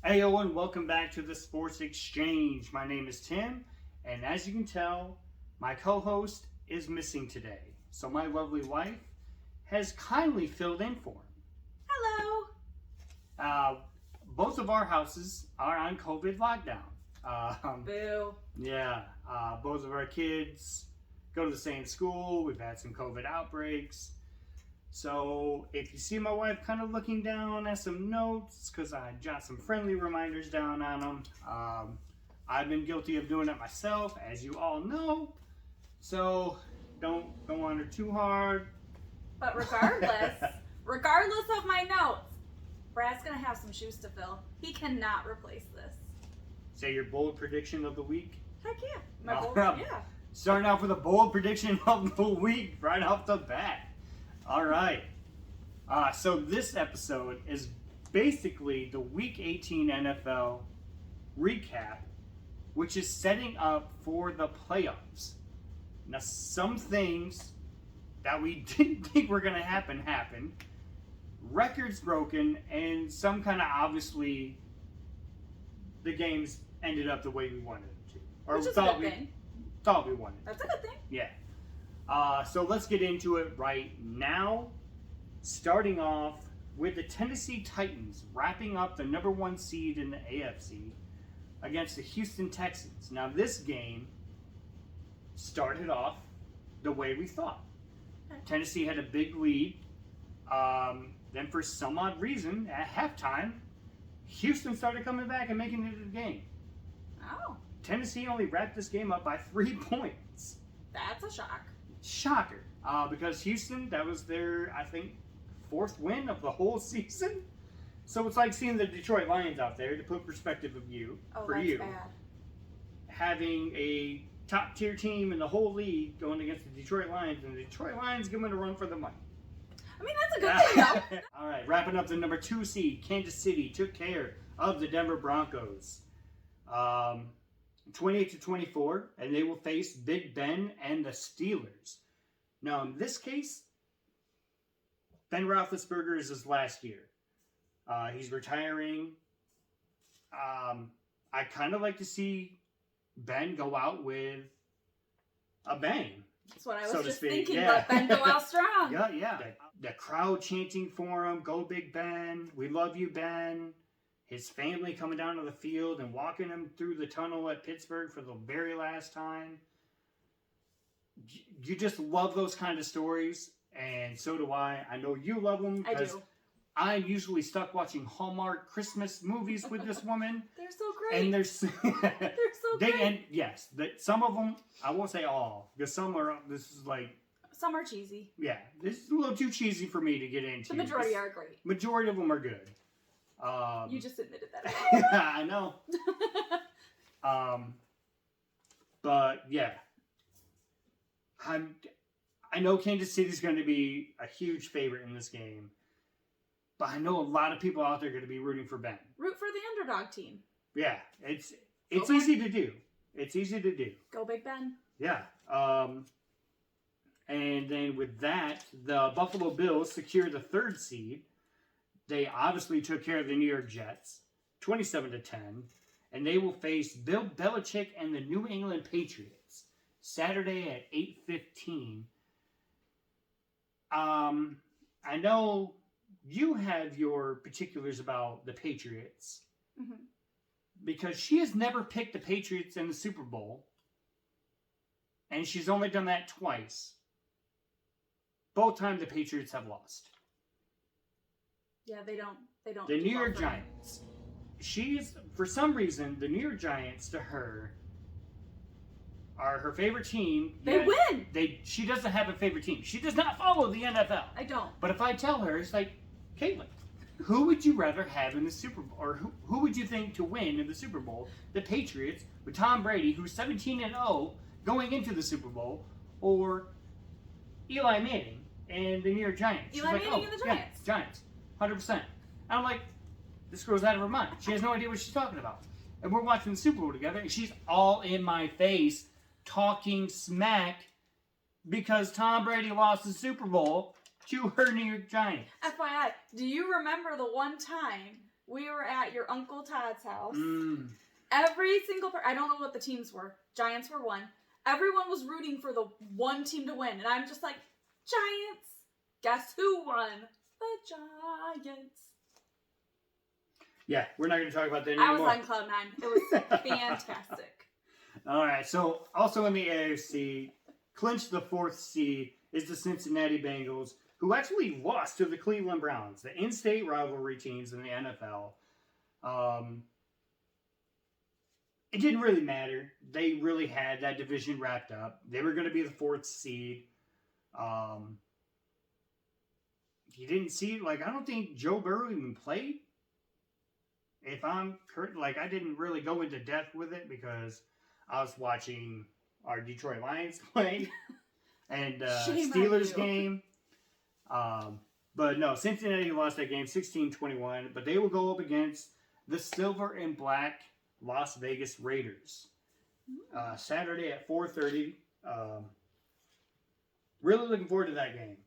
Heyo and welcome back to the Sports Exchange. My name is Tim, and as you can tell, my co-host is missing today. So my lovely wife has kindly filled in for him. Hello. Both of our houses are on COVID lockdown. Boo. Yeah, both of our kids go to the same school. We've had some COVID outbreaks. So if you see my wife kind of looking down at some notes, because I jot some friendly reminders down on them, I've been guilty of doing it myself, as you all know. So don't go on her too hard. But regardless of my notes, Brad's gonna have some shoes to fill. He cannot replace this. Say your bold prediction of the week. Heck yeah. Yeah. Starting off with a bold prediction of the week right off the bat. All right. So this episode is basically the Week 18 NFL recap, which is setting up for the playoffs. Now, some things that we didn't think were going to happen happened. Records broken, and some kind of obviously the games ended up the way we wanted them to. Or Which is thought a good thing. Thought we wanted. That's a good thing. Yeah. So let's get into it right now. Starting off with the Tennessee Titans wrapping up the number one seed in the AFC against the Houston Texans. Now this game started off the way we thought. Tennessee had a big lead. Then for some odd reason, at halftime, Houston started coming back and making it a game. Oh. Tennessee only wrapped this game up by 3 points. That's a shock. Shocker. Because Houston, that was their, I think, fourth win of the whole season. So it's like seeing the Detroit Lions out there, to put perspective of you, Oh, for that's you, bad. having a top tier team in the whole league going against the Detroit Lions, and the Detroit Lions giving it a run for the money. I mean, that's a good thing, though. All right, wrapping up the number 2 seed, Kansas City took care of the Denver Broncos. 28-24, and they will face Big Ben and the Steelers. Now, in this case, Ben Roethlisberger is his last year. He's retiring. I kind of like to see Ben go out with a bang. That's what I was So to just speak, thinking. yeah. Let Ben go out strong. Yeah. The crowd chanting for him, "Go Big Ben, we love you, Ben." His family coming down to the field and walking him through the tunnel at Pittsburgh for the very last time. You just love those kind of stories, and so do I. I know you love them I because do. I'm usually stuck watching Hallmark Christmas movies with this woman. They're so great. And there's They're so great. and yes, some of them, I won't say all, because some are, this is like, Some are cheesy. yeah, this is a little too cheesy for me to get into. The majority are great. Majority of them are good. You just admitted that. I know. But yeah, I know Kansas City's going to be a huge favorite in this game, but I know a lot of people out there are going to be rooting for Ben. Root for the underdog team. Yeah, it's Okay. easy to do. It's easy to do. Go Big Ben. Yeah. And then with that, the Buffalo Bills secure the 3rd seed. They obviously took care of the New York Jets, 27-10, and they will face Bill Belichick and the New England Patriots Saturday at 8:15. I know you have your particulars about the Patriots Mm-hmm. because she has never picked the Patriots in the Super Bowl, and she's only done that twice. Both times the Patriots have lost. Yeah, they don't. The do New well York for them. Giants. She's, for some reason, the New York Giants to her are her favorite team. They yet win. She doesn't have a favorite team. She does not follow the NFL. I don't. But if I tell her, it's like, Caitlin, who would you rather have in the Super Bowl? Or who would you think to win in the Super Bowl? The Patriots with Tom Brady, who's 17-0 going into the Super Bowl, or Eli Manning and the New York Giants? Eli Manning and the Giants. Yeah, Giants. 100%. And I'm like, this girl's out of her mind. She has no idea what she's talking about. And we're watching the Super Bowl together, and she's all in my face talking smack because Tom Brady lost the Super Bowl to her New York Giants. FYI, do you remember the one time We were at your Uncle Todd's house. Mm. Every single I don't know what the teams were. Giants were one. Everyone was rooting for the one team to win. And I'm just like, Giants. Guess who won? The Giants. Yeah, we're not going to talk about that I anymore. was on cloud nine. It was fantastic. All right, so also in the AFC, clinched the 4th seed is the Cincinnati Bengals, who actually lost to the Cleveland Browns, the in-state rivalry teams in the NFL. It didn't really matter. They really had that division wrapped up. They were going to be the 4th seed. You didn't see, I don't think Joe Burrow even played. If I'm correct, I didn't really go into depth with it because I was watching our Detroit Lions play and Steelers game. But no, Cincinnati lost that game 16-21, but they will go up against the silver and black Las Vegas Raiders. Saturday at 4:30. Really looking forward to that game.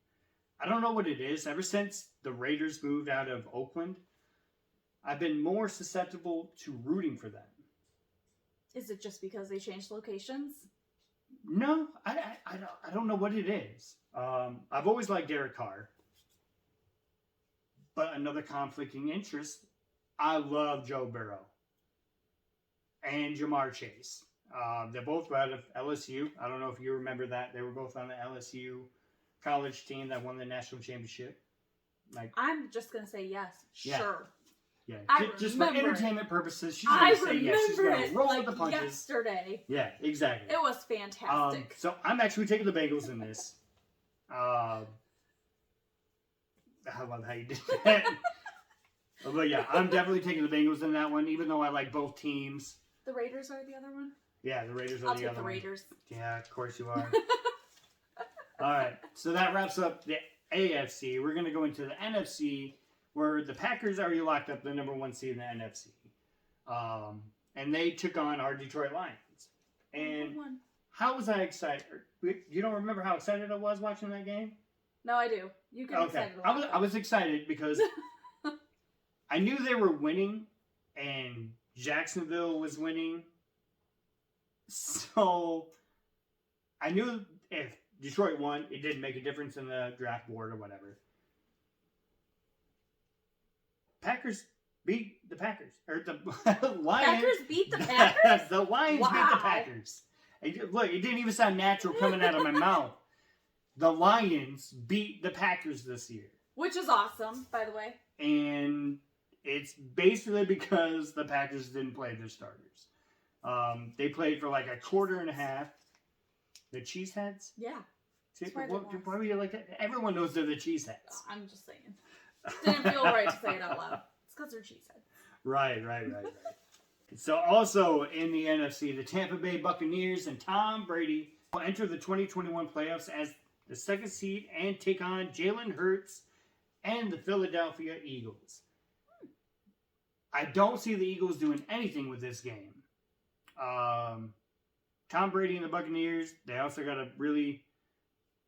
I don't know what it is. Ever since the Raiders moved out of Oakland, I've been more susceptible to rooting for them. Is it just because they changed locations? No, I don't know what it is. I've always liked Derek Carr. But another conflicting interest, I love Joe Burrow and Jamar Chase. They're both out of LSU. I don't know if you remember that. They were both on the LSU college team that won the national championship. I'm just going to say yes. Yeah. Sure. Yeah, I just for remember entertainment purposes, she's going to say yes. She's going to roll with the punches. Yesterday. Yeah, exactly. It was fantastic. So I'm actually taking the Bengals in this. How about how you did that? But yeah, I'm definitely taking the Bengals in that one, even though I like both teams. The Raiders are the other one? Yeah, the Raiders are I'll the take other the one. Raiders. Yeah, of course you are. All right, so that wraps up the AFC. We're going to go into the NFC, where the Packers already locked up the number 1 seed in the NFC. And they took on our Detroit Lions. And how was I excited? You don't remember how excited I was watching that game? No, I do. You get excited a lot. I was excited because I knew they were winning and Jacksonville was winning. So I knew if Detroit won, it didn't make a difference in the draft board or whatever. Packers beat the Packers. Or the Lions. Packers beat the Packers? The Lions beat the Packers. Look, it didn't even sound natural coming out of my mouth. The Lions beat the Packers this year. Which is awesome, by the way. And it's basically because the Packers didn't play their starters. They played for a quarter and a half. The Cheeseheads? Yeah. Why were you like that? Everyone knows they're the Cheeseheads. Oh, I'm just saying. Didn't feel right to say it out loud. It's because they're Cheeseheads. Right. So also in the NFC, the Tampa Bay Buccaneers and Tom Brady will enter the 2021 playoffs as the 2nd seed and take on Jalen Hurts and the Philadelphia Eagles. I don't see the Eagles doing anything with this game. Tom Brady and the Buccaneers, they also got a really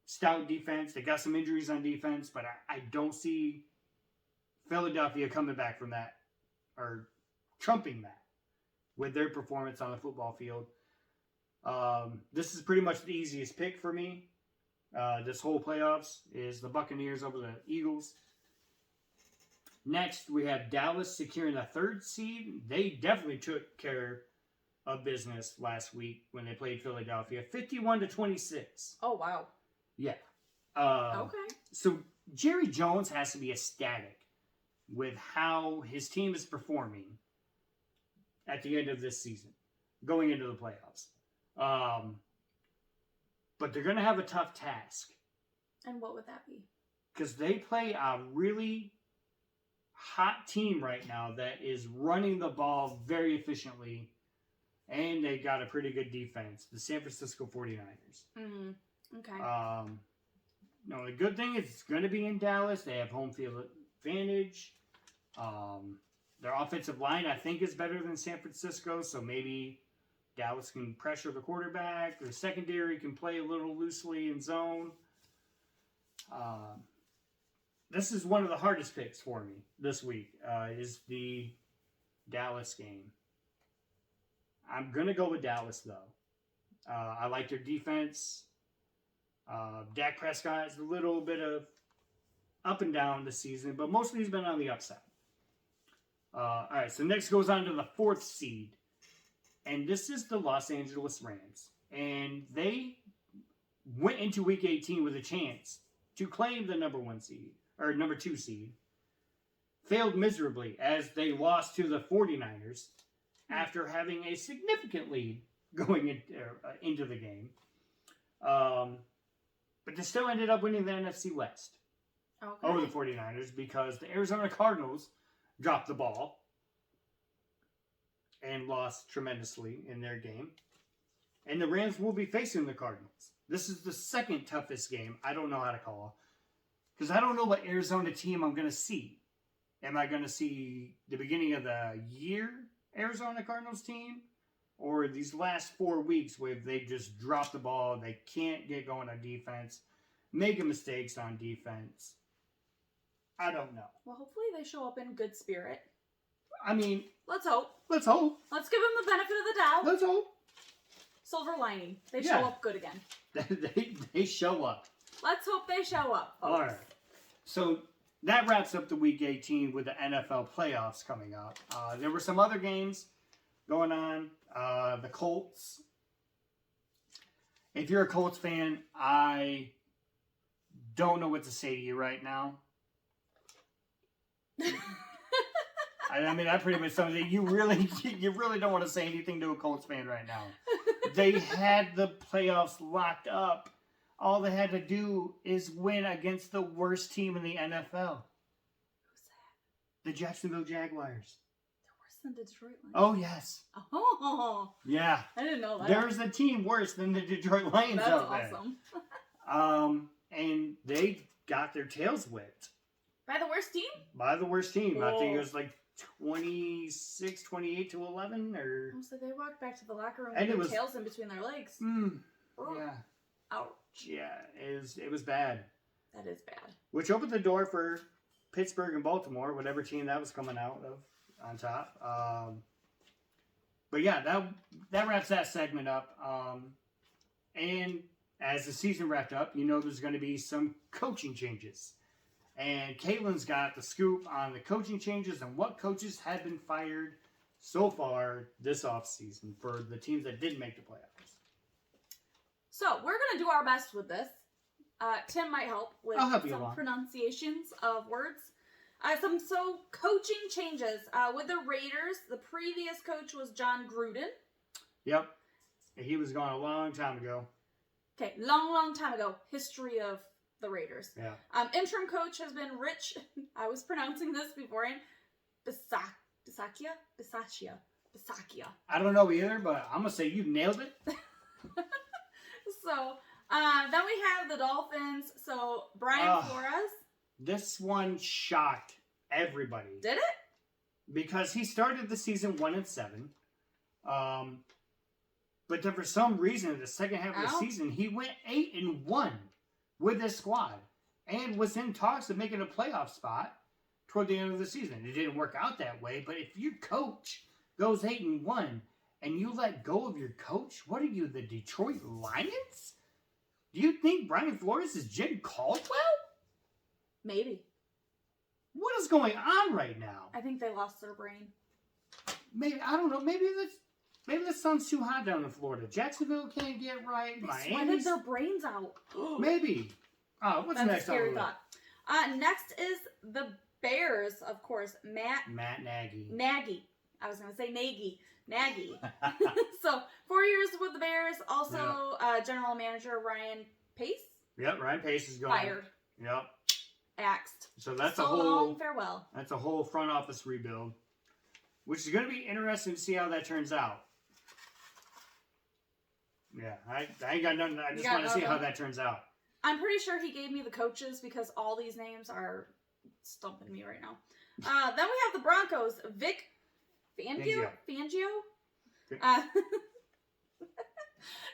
stout defense. They got some injuries on defense, but I don't see Philadelphia coming back from that or trumping that with their performance on the football field. This is pretty much the easiest pick for me. This whole playoffs is the Buccaneers over the Eagles. Next, we have Dallas securing the 3rd seed. They definitely took care of business last week when they played Philadelphia, 51-26. Oh, wow. Yeah. Okay. So Jerry Jones has to be ecstatic with how his team is performing at the end of this season, going into the playoffs. But they're going to have a tough task. And what would that be? Because they play a really hot team right now that is running the ball very efficiently, and they got a pretty good defense, the San Francisco 49ers. Okay. No, the good thing is it's going to be in Dallas. They have home field advantage. Their offensive line, I think, is better than San Francisco, so maybe Dallas can pressure the quarterback. Their secondary can play a little loosely in zone. this is one of the hardest picks for me this week, is the Dallas game. I'm going to go with Dallas, though. I like their defense. Dak Prescott is a little bit of up and down this season, but mostly he's been on the upside. All right, so next goes on to the 4th seed. And this is the Los Angeles Rams. And they went into Week 18 with a chance to claim the number 2 seed. Failed miserably as they lost to the 49ers after having a significant lead going into the game. But they still ended up winning the NFC West over the 49ers because the Arizona Cardinals dropped the ball and lost tremendously in their game. And the Rams will be facing the Cardinals. This is the second toughest game I don't know how to call. Because I don't know what Arizona team I'm going to see. Am I going to see the beginning of the year Arizona Cardinals team? Or these last 4 weeks where they just drop the ball, they can't get going on defense, making mistakes on defense? I don't know. Well, hopefully they show up in good spirit. I mean, Let's hope. let's hope. Let's give them the benefit of the doubt. Let's hope. Silver lining. They Yeah. show up good again. they show up. Let's hope they show up, folks. All right. So that wraps up the Week 18 with the NFL playoffs coming up. There were some other games going on. The Colts. If you're a Colts fan, I don't know what to say to you right now. I mean, I pretty much something you really don't want to say anything to a Colts fan right now. They had the playoffs locked up. All they had to do is win against the worst team in the NFL. Who's that? The Jacksonville Jaguars. They're worse than the Detroit Lions. Oh, yes. Oh, Yeah. I didn't know that. There's a team worse than the Detroit Lions That's out there. awesome. And they got their tails whipped By the worst team? by the worst team. I think it Oh. was like 28-11 or... So they walked back to the locker room And with it their was- tails in between their legs. Mm, Oh, yeah. ouch. Yeah, it was bad. That is bad. Which opened the door for Pittsburgh and Baltimore, whatever team that was coming out of on top. But yeah, that wraps that segment up. And as the season wrapped up, you know there's going to be some coaching changes. And Caitlin's got the scoop on the coaching changes and what coaches have been fired so far this offseason for the teams that didn't make the playoffs. So, we're going to do our best with this. Tim might help with I'll help you some along. pronunciations of words. So coaching changes. With the Raiders, the previous coach was John Gruden. Yep. He was gone a long time ago. Okay, long time ago. History of the Raiders. Yeah. Interim coach has been Rich. I was pronouncing this beforehand. Bisaccia. I don't know either, but I'm going to say you nailed it. So, then we have the Dolphins. So, Brian Flores. This one shocked everybody. Did it? Because he started the season 1-7. But then for some reason, in the second half of the season, he went 8-1 with his squad. And was in talks of making a playoff spot toward the end of the season. It didn't work out that way, but if your coach goes 8-1 and you let go of your coach, what are you, the Detroit Lions? Do you think Brian Flores is Jim Caldwell? Maybe. What is going on right now? I think they lost their brain. Maybe, I don't know, maybe the sun's too hot down in Florida. Jacksonville can't get right. They Miami. sweated their brains out. Maybe. What's That's next a scary on the list? thought. Next is the Bears, of course. Matt Nagy. Nagy. I was going to say Nagy. Nagy. So, 4 years with the Bears. Also, general manager Ryan Pace. Yep, Ryan Pace is going. Fired. Yep. Axed. So that's So long, farewell. That's a whole front office rebuild, which is going to be interesting to see how that turns out. Yeah, I ain't got nothing. I just want to see how that turns out. I'm pretty sure he gave me the coaches because all these names are stumping me right now. Then we have the Broncos. Vic Fangio?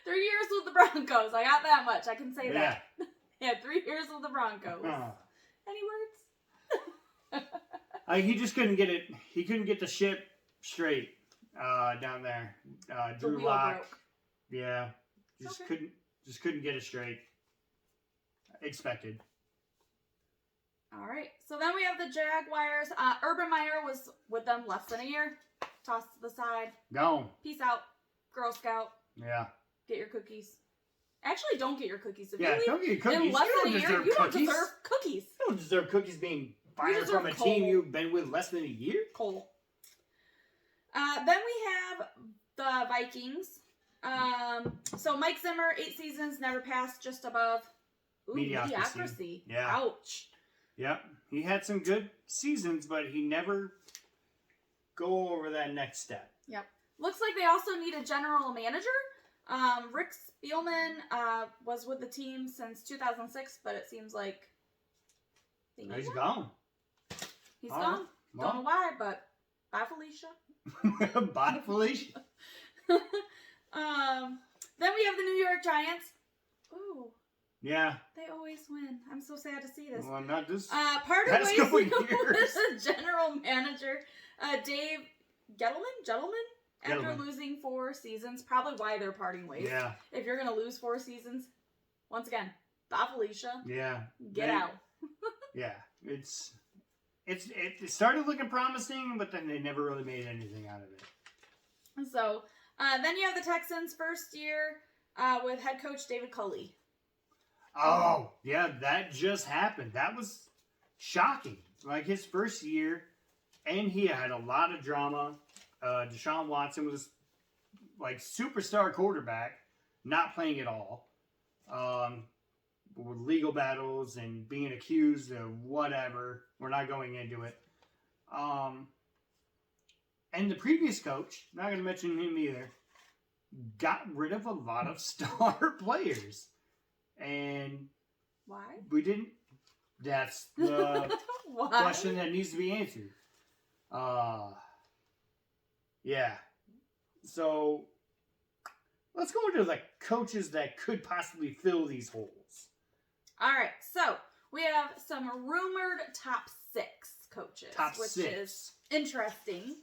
3 years with the Broncos. I got that much. I can say that. Yeah, 3 years with the Broncos. Any words? He just couldn't get it. He couldn't get the ship straight down there. The Drew wheel Lock, broke. yeah, Okay. couldn't get it straight. Expected. All right. So then we have the Jaguars. Urban Meyer was with them less than a year. Tossed to the side. Gone. Peace out, Girl Scout. Yeah. Get your cookies. Actually, don't get your cookies. If Yeah. you Don't get leave cookies. in less You don't than a year, deserve you don't cookies. deserve cookies. You don't deserve cookies being fired deserve from a coal. team you've been with less than a year. Cole. Then we have the Vikings. So Mike Zimmer, 8 seasons, never passed, just above. Ooh, Mediocrity. mediocrity. Yeah. Ouch. Yep. He had some good seasons, but he never go over that next step. Yep. Looks like they also need a general manager. Rick Spielman was with the team since 2006, but it seems like they need He's him. gone. He's All gone. right. Don't know why, but bye, Felicia. Bye, Felicia. Then we have the New York Giants. Ooh, Yeah. they always win. I'm so sad to see this. Well, not this. Parted That's ways going with years. the general manager, Dave Gettleman, after Gettleman. losing 4 seasons. Probably why they're parting ways. Yeah. If you're gonna lose 4 seasons, once again, bye, Felicia. Yeah. Get They- out. Yeah. It started looking promising, but then they never really made anything out of it. So then you have the Texans' first year with head coach David Culley. Oh, yeah, that just happened. That was shocking. Like his first year, and he had a lot of drama. Deshaun Watson was like superstar quarterback, not playing at all. With legal battles and being accused of whatever. We're not going into it. And the previous coach, not going to mention him either, got rid of a lot of star players. And Why? we didn't. That's the Why? question that needs to be answered. Yeah. So let's go into the coaches that could possibly fill these holes. All right, so we have some rumored top 6 coaches, Top which 6. is interesting.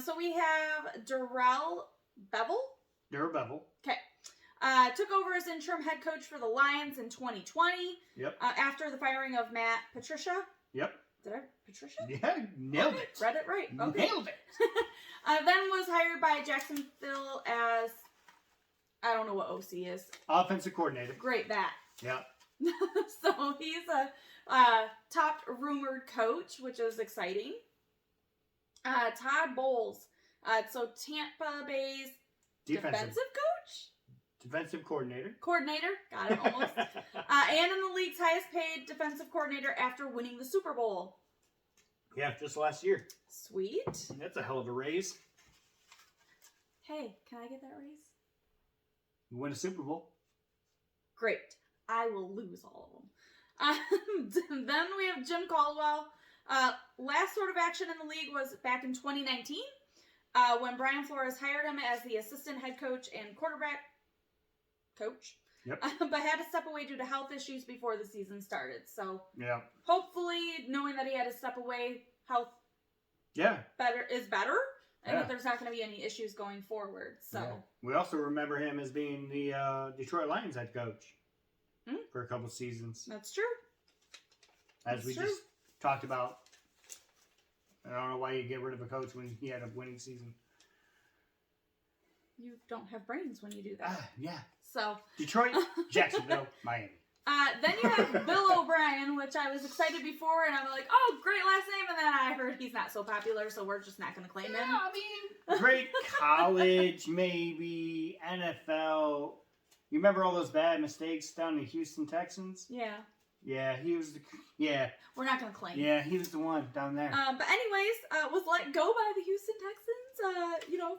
So we have Darrell Bevel. Darrell Bevel. Okay. Took over as interim head coach for the Lions in 2020. Yep. After the firing of Matt Patricia. Yep. Did I? Patricia? Yeah, nailed Okay, it. Read it right. Okay. Nailed it. Then was hired by Jacksonville as, I don't know what OC is. Offensive coordinator. Great, that. Yep. So he's a top rumored coach, which is exciting. Todd Bowles. So Tampa Bay's defensive coach? Defensive coordinator. Coordinator. Got it almost. And in the league's highest paid defensive coordinator after winning the Super Bowl. Yeah, just last year. Sweet. That's a hell of a raise. Hey, can I get that raise? You win a Super Bowl. Great. I will lose all of them. Then we have Jim Caldwell. Last sort of action in the league was back in 2019 when Brian Flores hired him as the assistant head coach and quarterback coach. Yep. But had to step away due to health issues before the season started. So Yeah. hopefully, knowing that he had to step away, health Yeah. is better. And Yeah. that there's not going to be any issues going forward. So Yeah. We also remember him as being the Detroit Lions head coach for a couple seasons. that's true. As we That's true. just talked about. I don't know why you get rid of a coach when he had a winning season. You don't have brains when you do that. Yeah. So Detroit, Jacksonville, Miami. then you have Bill O'Brien, which I was excited before, and I'm like, oh, great last name, and then I heard he's not so popular, so we're just not going to claim him. I mean, great college, maybe, NFL. You remember all those bad mistakes down in the Houston Texans? Yeah, Yeah, he was the, yeah, we're not going to claim. yeah, he was the one down there. But anyways, was let go by the Houston Texans.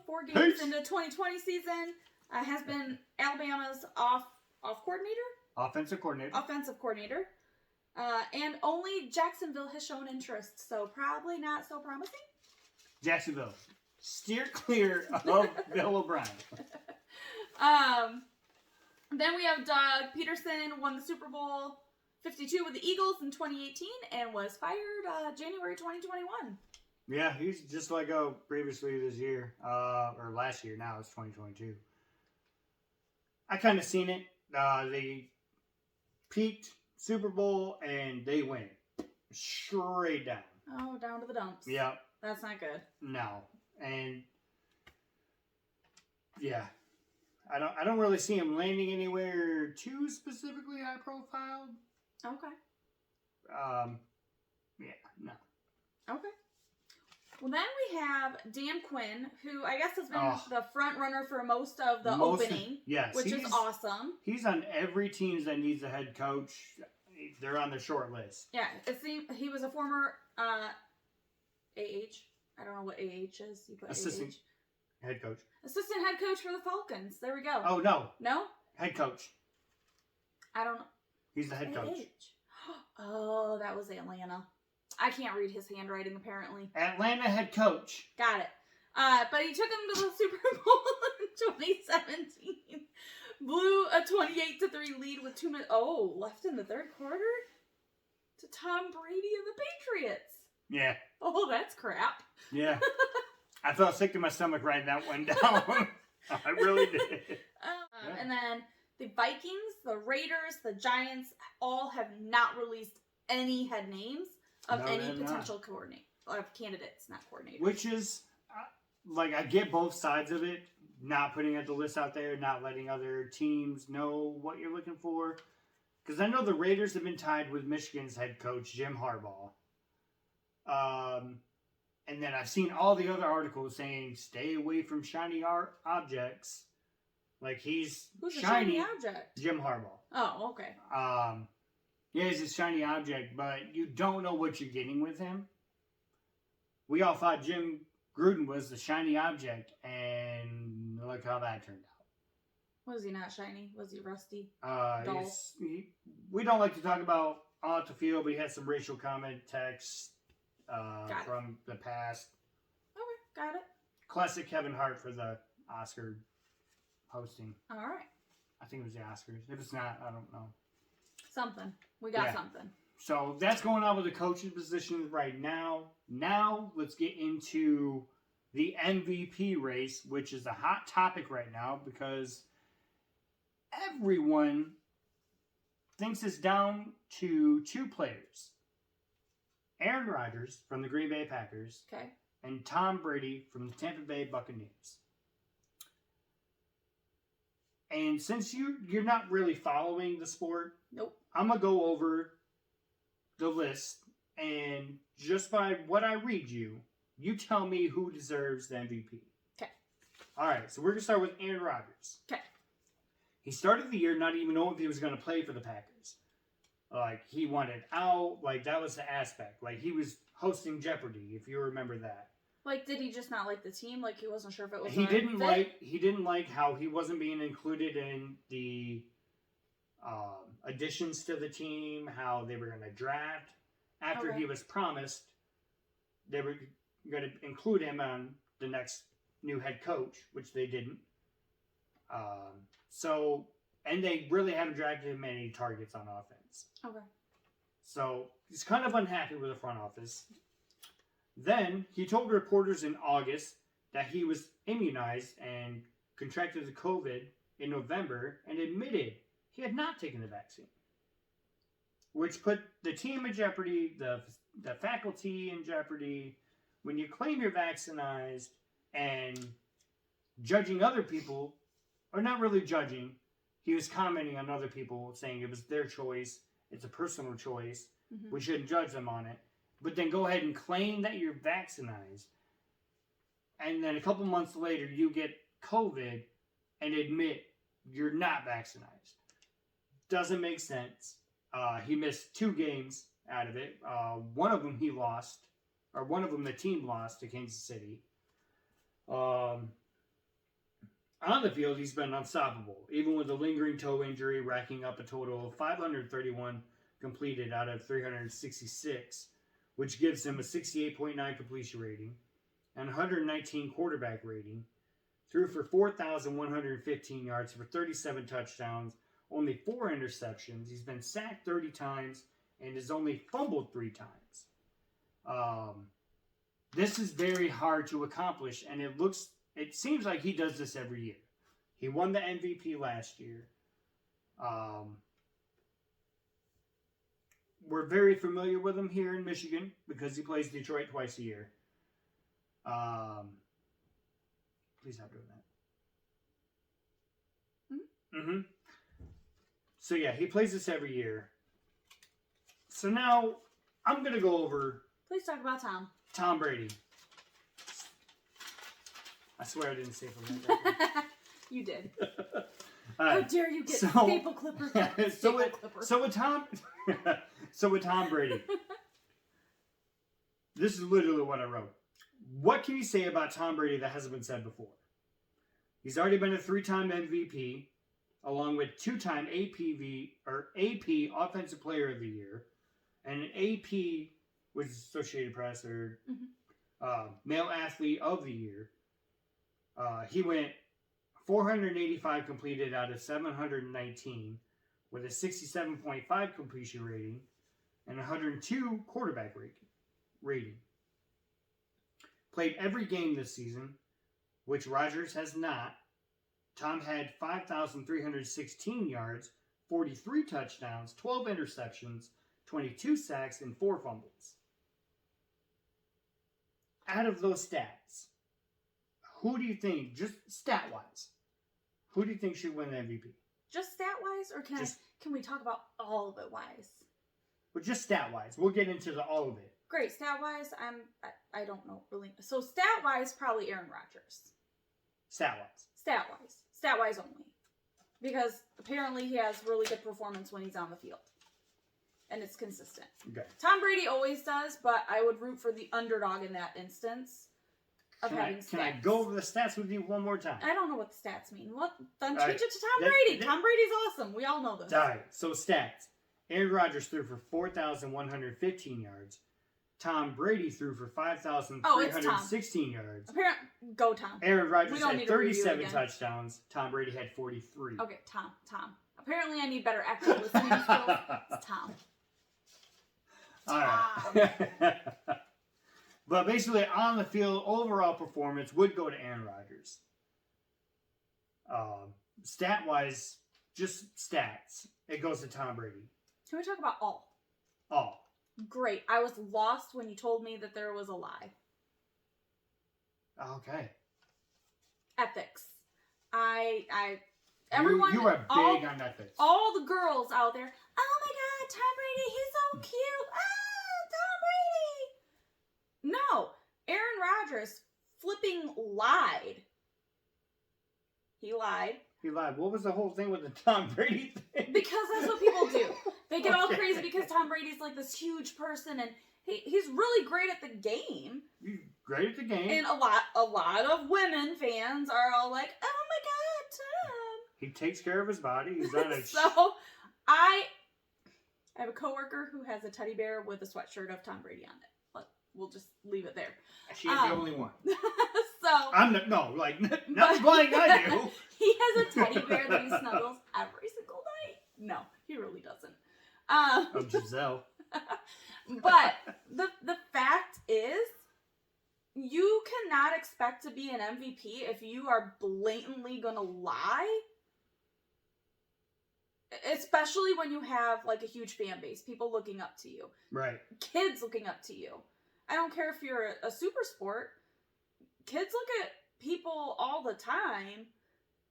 4 games Peace. into 2020 season. Has been Alabama's off coordinator, Offensive coordinator. offensive coordinator, and only Jacksonville has shown interest. So probably not so promising. Jacksonville. Steer clear of Bill O'Brien. Then we have Doug Peterson, won the Super Bowl 52 with the Eagles in 2018 and was fired January 2021. Yeah, he's just let go previously this year, or last year. Now it's 2022. I kind of seen it. They peaked Super Bowl and they went straight down. Oh, down to the dumps. Yep. That's not good. No, and yeah, I don't really see him landing anywhere too specifically high profile. Okay. Yeah, no. Okay. Well, then we have Dan Quinn, who I guess has been the front runner for most of the opening. Yes, which is awesome. He's on every team that needs a head coach. They're on the short list. Yeah, he was a former AH. I don't know what AH is. You put assistant head coach. Assistant head coach for the Falcons. There we go. Oh, no. No? Head coach. I don't know. He's the head coach. Oh, that was Atlanta. I can't read his handwriting, apparently. Atlanta head coach. Got it. But he took him to the Super Bowl in 2017. Blew a 28-3 lead with 2 minutes. Oh, left in the third quarter? To Tom Brady and the Patriots. Yeah. Oh, that's crap. Yeah. I felt sick to my stomach writing that one down. I really did. Yeah. And then the Vikings, the Raiders, the Giants all have not released any head names of any potential candidates, not coordinators. Which is, I get both sides of it. Not putting the list out there, not letting other teams know what you're looking for. Because I know the Raiders have been tied with Michigan's head coach, Jim Harbaugh. And then I've seen all the other articles saying, stay away from shiny objects. Like he's Who's shiny. A shiny object? Jim Harbaugh. Oh, okay. Yeah, he's a shiny object, but you don't know what you're getting with him. We all thought Jim Gruden was the shiny object, and look how that turned out. Was he not shiny? Was he rusty? Dull? We don't like to talk about off the field, but he had some racial comment text from the past. Okay, got it. Classic Kevin Hart for the Oscar hosting. All right. I think it was the Oscars. If it's not, I don't know. Something. We got something. So that's going on with the coaching position right now. Now let's get into the MVP race, which is a hot topic right now because everyone thinks it's down to 2 players. Aaron Rodgers from the Green Bay Packers. Okay. And Tom Brady from the Tampa Bay Buccaneers. And since you're not really following the sport, nope, I'm going to go over the list, and just by what I read you tell me who deserves the MVP. Okay. All right, so we're going to start with Aaron Rodgers. Okay. He started the year not even knowing if he was going to play for the Packers. He wanted out. That was the aspect. He was hosting Jeopardy, if you remember that. Did he just not like the team? He wasn't sure if it was He didn't like how he wasn't being included in the additions to the team, how they were going to draft. After he was promised they were going to include him on the next new head coach, which they didn't. And they really haven't drafted him any targets on offense. Okay. So he's kind of unhappy with the front office. Then he told reporters in August that he was immunized and contracted the COVID in November and admitted he had not taken the vaccine, which put the team in jeopardy, the faculty in jeopardy. When you claim you're vaccinated and judging other people, or not really judging, he was commenting on other people saying it was their choice, it's a personal choice, we shouldn't judge them on it. But then go ahead and claim that you're vaccinated, and then a couple months later you get COVID and admit you're not vaccinated. Doesn't make sense. He missed 2 games out of it. One of them he lost, or one of them the team lost to Kansas City. On the field, he's been unstoppable, even with a lingering toe injury, racking up a total of 531 completed out of 366, which gives him a 68.9 completion rating and 119 quarterback rating. Threw for 4,115 yards for 37 touchdowns, only 4 interceptions. He's been sacked 30 times and has only fumbled 3 times. This is very hard to accomplish, and it seems like he does this every year. He won the MVP last year. We're very familiar with him here in Michigan because he plays Detroit twice a year. Please stop doing that. Mm-hmm. So yeah, he plays this every year. So now I'm gonna go over. Please talk about Tom. Tom Brady. I swear I didn't say from that. You did. How dare you get staple clipper? So with Tom Brady, this is literally what I wrote. What can you say about Tom Brady that hasn't been said before? He's already been a 3-time MVP, along with 2-time AP Offensive Player of the Year, and an AP, which is Associated Press, or Male Athlete of the Year. He went 485 completed out of 719 with a 67.5 completion rating and 102 quarterback rating. Played every game this season, which Rodgers has not. Tom had 5,316 yards, 43 touchdowns, 12 interceptions, 22 sacks, and 4 fumbles. Out of those stats, who do you think, just stat-wise, who do you think should win the MVP? Just stat-wise, or can we talk about all of it wise? Well, just stat-wise. We'll get into all of it. Great. Stat-wise, I don't know really. So stat-wise, probably Aaron Rodgers. Stat-wise. Stat-wise. Stat-wise only. Because apparently he has really good performance when he's on the field. And it's consistent. Okay. Tom Brady always does, but I would root for the underdog in that instance of having stats. Can I go over the stats with you one more time? I don't know what the stats mean. What? Then change it to Tom Brady. Tom Brady's awesome. We all know this. All right. So stats. Aaron Rodgers threw for 4,115 yards. Tom Brady threw for 5,316 yards. Apparently, go Tom. Aaron Rodgers had 37 touchdowns. Tom Brady had 43. Okay, Tom. Apparently, I need better active listening skills. It's Tom. All right. But basically, on the field, overall performance would go to Aaron Rodgers. Stat-wise, just stats, it goes to Tom Brady. Can we talk about all? All. Great. I was lost when you told me that there was a lie. Okay. Ethics. Everyone. You are big on ethics. All the girls out there. Oh my God, Tom Brady, he's so cute. Tom Brady. No, Aaron Rodgers flipping lied. He lied. What was the whole thing with the Tom Brady thing? Because that's what people do. They get all crazy because Tom Brady's like this huge person and he's really great at the game. He's great at the game. And a lot of women fans are all like, oh my God, Tom. He takes care of his body. He's on a... So, I have a coworker who has a teddy bear with a sweatshirt of Tom Brady on it. But we'll just leave it there. She's the only one. So I'm not implying I do. He has a teddy bear that he snuggles every single night. No, he really doesn't. Of Giselle. But the fact is, you cannot expect to be an MVP if you are blatantly gonna lie. Especially when you have like a huge fan base, people looking up to you. Right. Kids looking up to you. I don't care if you're a super sport. Kids look at people all the time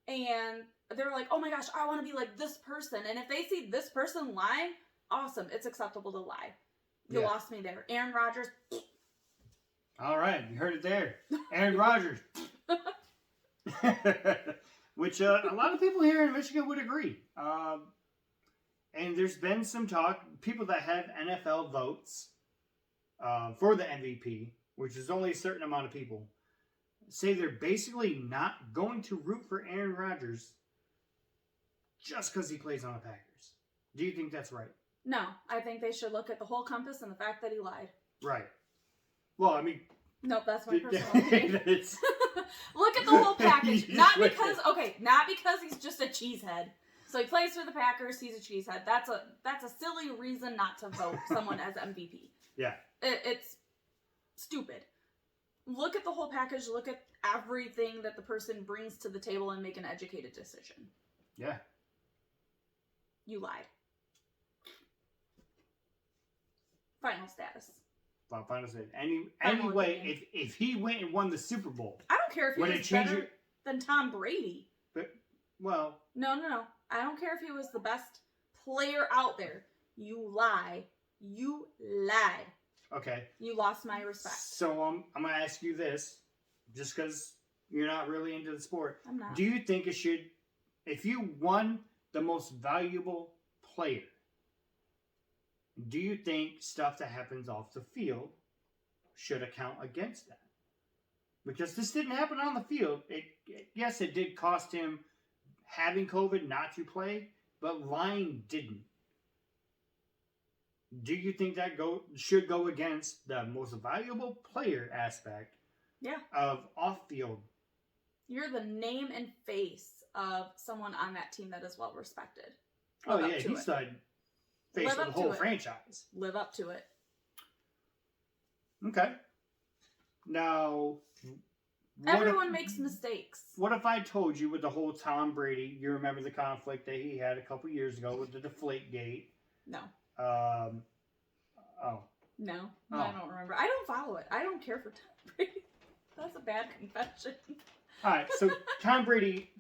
and they're like, oh my gosh, I want to be like this person. And if they see this person lying, awesome. It's acceptable to lie. You lost me there. Aaron Rodgers. All right. You heard it there. Aaron Rodgers. Which a lot of people here in Michigan would agree. And there's been some talk, people that have NFL votes for the MVP, which is only a certain amount of people, say they're basically not going to root for Aaron Rodgers just because he plays on the Packers. Do you think that's right? No, I think they should look at the whole compass and the fact that he lied. Right. Well, I mean... Nope, that's my personal opinion. Look at the whole package. Not because he's just a cheesehead. So he plays for the Packers. He's a cheesehead. That's a silly reason not to vote someone as MVP. Yeah. It's stupid. Look at the whole package. Look at everything that the person brings to the table and make an educated decision. Yeah. You lied. Final status. Final say Final anyway, opinion. if he went and won the Super Bowl, I don't care if he would was it change better your? than Tom Brady. Well, No. I don't care if he was the best player out there. You lie. You lied. okay. You lost my respect. So I'm gonna ask you this, just because you're not really into the sport. I'm not. Do you think it should, if you won the most valuable player, do you think stuff that happens off the field should account against that? Because this didn't happen on the field. Yes, it did cost him having COVID not to play, but lying didn't. Do you think that should go against the most valuable player aspect Yeah. of off-field? You're the name and face of someone on that team that is well respected. Oh, Live up yeah, to he's it. the face Live of the up to whole it. franchise. Live up to it. Okay. Now, Everyone makes mistakes. What if I told you with the whole Tom Brady, you remember the conflict that he had a couple years ago with the Deflategate? No. Oh. No. Oh. I don't remember. I don't follow it. I don't care for Tom Brady. That's a bad confession. All right, so Tom Brady,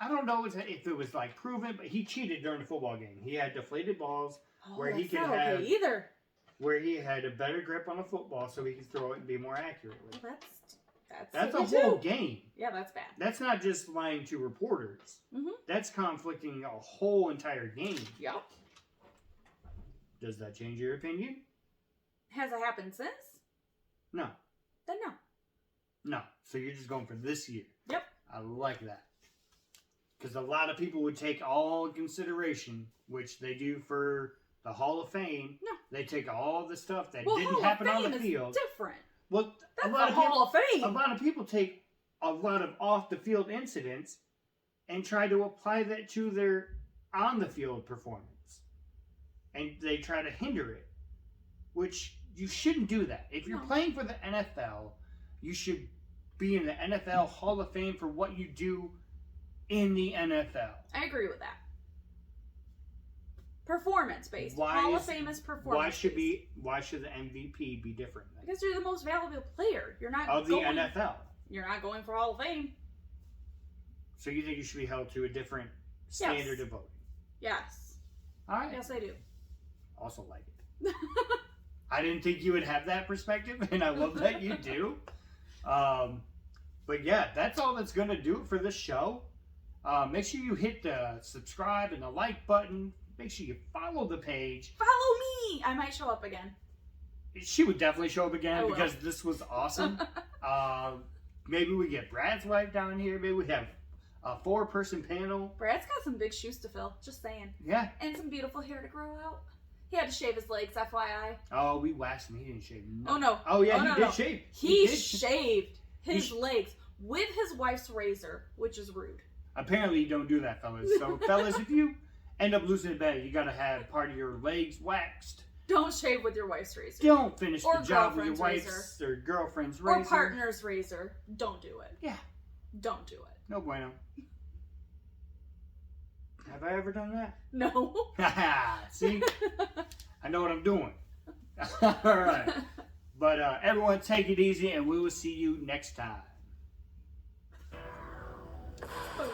I don't know if it was like proven, but he cheated during the football game. He had deflated balls where he that's could not have, okay either. where he had a better grip on the football so he could throw it and be more accurately. Well, That's a silly whole too. game. Yeah, that's bad. That's not just lying to reporters. Mhm. That's conflicting a whole entire game. Yep. Does that change your opinion? Has it happened since? No. Then no. No. So you're just going for this year. Yep. I like that. Because a lot of people would take all in consideration, which they do for the Hall of Fame. No. They take all the stuff that Well, didn't Hall happen of on Fame the is field. different. Well, That's a lot the of people, Hall of Fame. a lot of people take a lot of off the field incidents and try to apply that to their on the field performance, and they try to hinder it, which you shouldn't do that. If you're No. playing for the NFL, you should be in the NFL Hall of Fame for what you do in the NFL. I agree with that. Performance based. Why Hall is- of Fame is performance. Why should the MVP be different then? Because you're the most valuable player. You're not Of the going, NFL. You're not going for Hall of Fame. So you think you should be held to a different standard of voting? Yes. All right. Yes, I do. Also like it. I didn't think you would have that perspective, and I love that you do. But yeah, that's all that's going to do it for this show. Make sure you hit the subscribe and the like button. Make sure you follow the page. Follow me. I might show up again. She would definitely show up I again will. because this was awesome. Maybe we get Brad's wife down here. Maybe we have a 4-person panel. Brad's got some big shoes to fill. Just saying. Yeah. And some beautiful hair to grow out. He had to shave his legs, FYI. Oh, we waxed him. He didn't shave. Oh, no. Oh, yeah, Oh, he no, did no. shave. He did shaved his He legs with his wife's razor, which is rude. Apparently, you don't do that, fellas. So, fellas, if you end up losing a bet, you got to have part of your legs waxed. Don't shave with your wife's razor. Don't finish Or the job with your girlfriend's wife's or girlfriend's razor. Or partner's razor. Don't do it. Yeah. Don't do it. No bueno. Have I ever done that? No. See? I know what I'm doing. All right. But everyone, take it easy, and we will see you next time. Oh.